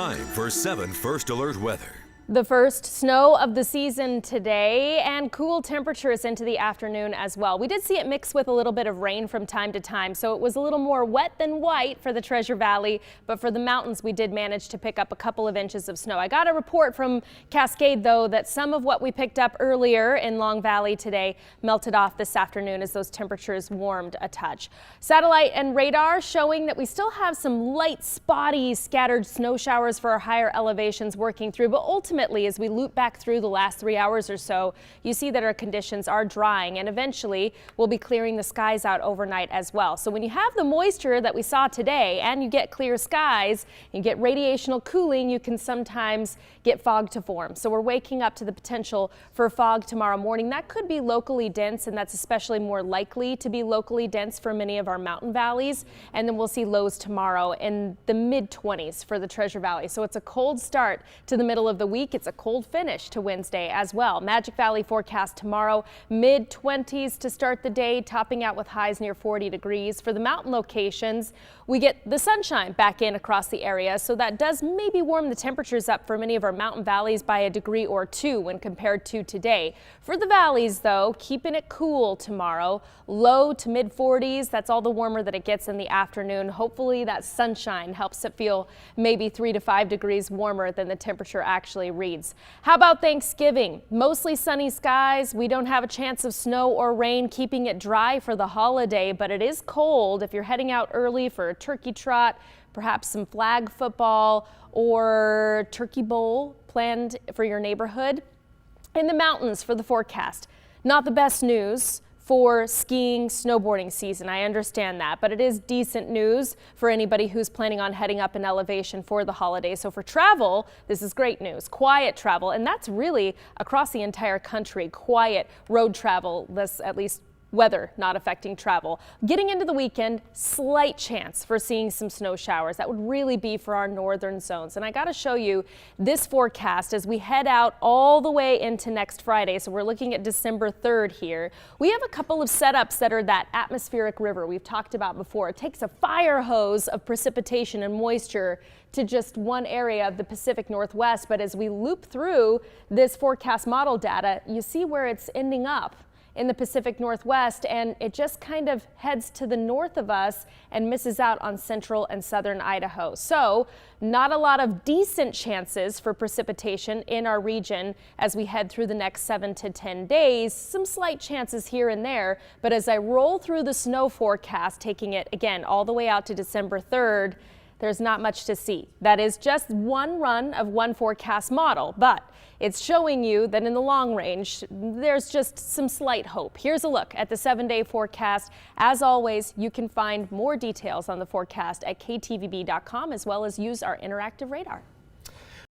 Time for 7 First Alert weather. The first snow of the season today and cool temperatures into the afternoon as well. We did see it mix with a little bit of rain from time to time, so it was a little more wet than white for the Treasure Valley, but for the mountains we did manage to pick up a couple of inches of snow. I got a report from Cascade though that some of what we picked up earlier in Long Valley today melted off this afternoon as those temperatures warmed a touch. Satellite and radar showing that we still have some light spotty scattered snow showers for our higher elevations working through, but ultimately as we loop back through the last 3 hours or so, you see that our conditions are drying and eventually we'll be clearing the skies out overnight as well. So when you have the moisture that we saw today and you get clear skies, you get radiational cooling, you can sometimes get fog to form. So we're waking up to the potential for fog tomorrow morning. That could be locally dense, and that's especially more likely to be locally dense for many of our mountain valleys. And then we'll see lows tomorrow in the mid-20s for the Treasure Valley. So it's a cold start to the middle of the week. It's a cold finish to Wednesday as well. Magic Valley forecast tomorrow, mid-20s to start the day, topping out with highs near 40 degrees. For the mountain locations, we get the sunshine back in across the area, so that does maybe warm the temperatures up for many of our mountain valleys by a degree or two when compared to today. For the valleys, though, keeping it cool tomorrow, low to mid-40s. That's all the warmer that it gets in the afternoon. Hopefully that sunshine helps it feel maybe 3 to 5 degrees warmer than the temperature actually reads. How about Thanksgiving? Mostly sunny skies. We don't have a chance of snow or rain, keeping it dry for the holiday, but it is cold. If you're heading out early for a turkey trot, perhaps some flag football or turkey bowl planned for your neighborhood. In the mountains for the forecast, not the best news for skiing, snowboarding season. I understand that, but it is decent news for anybody who's planning on heading up an elevation for the holidays. So for travel, this is great news. Quiet travel, and that's really across the entire country. Quiet road travel, this at least weather not affecting travel. Getting into the weekend, slight chance for seeing some snow showers. That would really be for our northern zones. And I got to show you this forecast as we head out all the way into next Friday. So we're looking at December 3rd here. We have a couple of setups that are that atmospheric river we've talked about before. It takes a fire hose of precipitation and moisture to just one area of the Pacific Northwest. But as we loop through this forecast model data, you see where it's ending up in the Pacific Northwest, and it just kind of heads to the north of us and misses out on central and southern Idaho. So not a lot of decent chances for precipitation in our region as we head through the next 7 to 10 days. Some slight chances here and there, but as I roll through the snow forecast, taking it again all the way out to December 3rd, there's not much to see. That is just one run of one forecast model, but it's showing you that in the long range, there's just some slight hope. Here's a look at the 7-day forecast. As always, you can find more details on the forecast at ktvb.com as well as use our interactive radar.